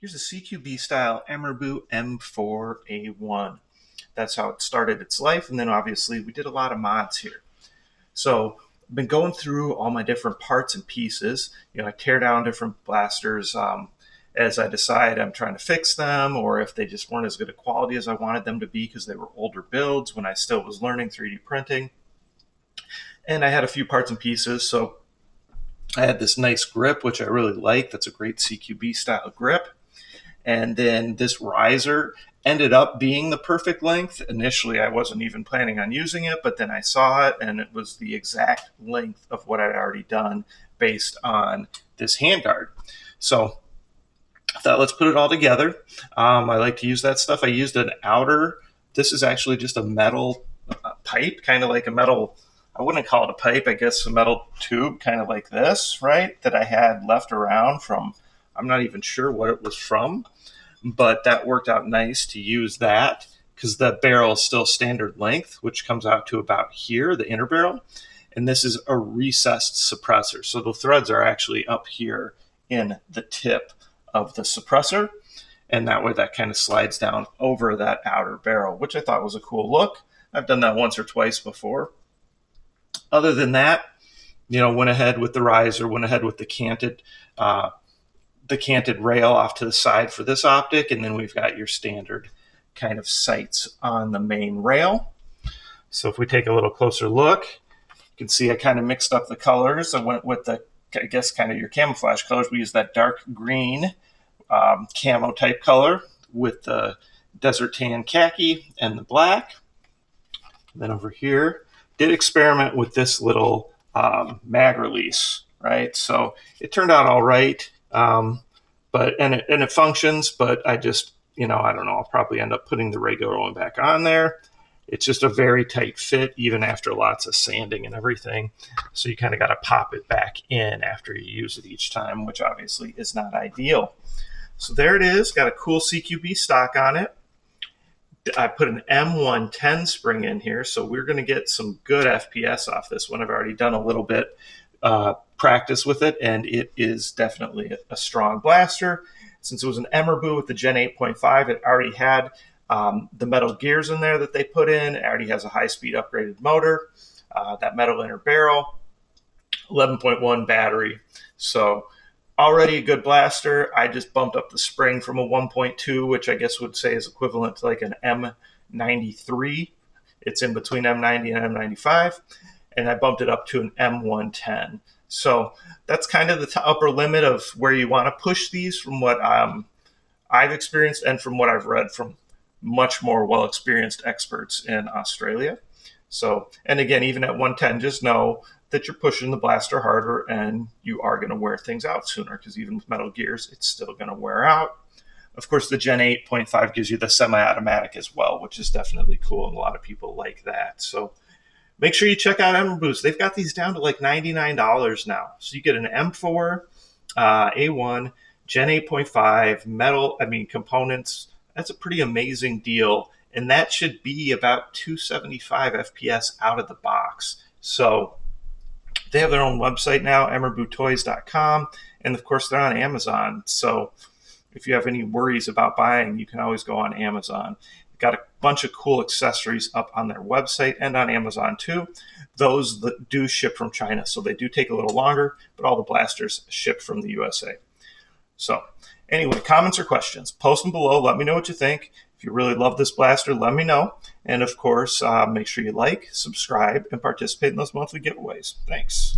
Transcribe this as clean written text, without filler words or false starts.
Here's a CQB style EMERBU M4A1. That's how it started its life, and then obviously we did a lot of mods here. So I've been going through all my different parts and pieces. I tear down different blasters as I decide I'm trying to fix them, or if they just weren't as good a quality as I wanted them to be because they were older builds when I still was learning 3D printing. And I had a few parts and pieces, so I had this nice grip, which I really like. That's a great CQB style grip. And then this riser ended up being the perfect length. Initially, I wasn't even planning on using it, but then I saw it, and it was the exact length of what I'd already done based on this handguard. So I thought, let's put it all together. I like to use that stuff. I used an outer. This is actually just a metal pipe, kind of like a metal, I wouldn't call it a pipe, I guess a metal tube, kind of like this, right, that I had left around from, I'm not even sure what it was from, but that worked out nice to use that because the barrel is still standard length, which comes out to about here, the inner barrel. And this is a recessed suppressor. So the threads are actually up here in the tip of the suppressor. And that way that kind of slides down over that outer barrel, which I thought was a cool look. I've done that once or twice before. Other than that, went ahead with the riser, went ahead with the canted rail off to the side for this optic, and then we've got your standard kind of sights on the main rail. So if we take a little closer look, you can see I kind of mixed up the colors. I went with the, I guess, kind of your camouflage colors. We used that dark green camo type color with the desert tan khaki and the black. And then over here, did experiment with this little mag release, right? So it turned out all right. But it functions, but I just, I don't know, I'll probably end up putting the regular one back on there. It's just a very tight fit, even after lots of sanding and everything. So you kind of got to pop it back in after you use it each time, which obviously is not ideal. So there it is, got a cool CQB stock on it. I put an M110 spring in here, so we're going to get some good FPS off this one. I've already done a little bit practice with it, and it is definitely a strong blaster. Since it was an EMERBU with the Gen 8.5, it already had the metal gears in there that they put in. It already has a high-speed upgraded motor, that metal inner barrel, 11.1 battery. So already a good blaster. I just bumped up the spring from a 1.2, which I guess would say is equivalent to like an M93. It's in between M90 and M95. And I bumped it up to an M110. So that's kind of the upper limit of where you want to push these from what I've experienced and from what I've read from much more well-experienced experts in Australia. So, and again, even at 110, just know that you're pushing the blaster harder and you are going to wear things out sooner because even with metal gears, it's still going to wear out. Of course, the Gen 8.5 gives you the semi-automatic as well, which is definitely cool, and a lot of people like that. So make sure you check out EMERBUs. They've got these down to like $99 now. So you get an M4, A1, Gen 8.5, metal, components. That's a pretty amazing deal. And that should be about 275 FPS out of the box. So they have their own website now, emerbutoys.com. And of course, they're on Amazon. So if you have any worries about buying, you can always go on Amazon. They've got a bunch of cool accessories up on their website and on Amazon too. Those that do ship from China, so they do take a little longer, but all the blasters ship from the USA. So anyway, comments or questions, post them below. Let me know what you think. If you really love this blaster, let me know. And of course, make sure you like, subscribe, and participate in those monthly giveaways. Thanks.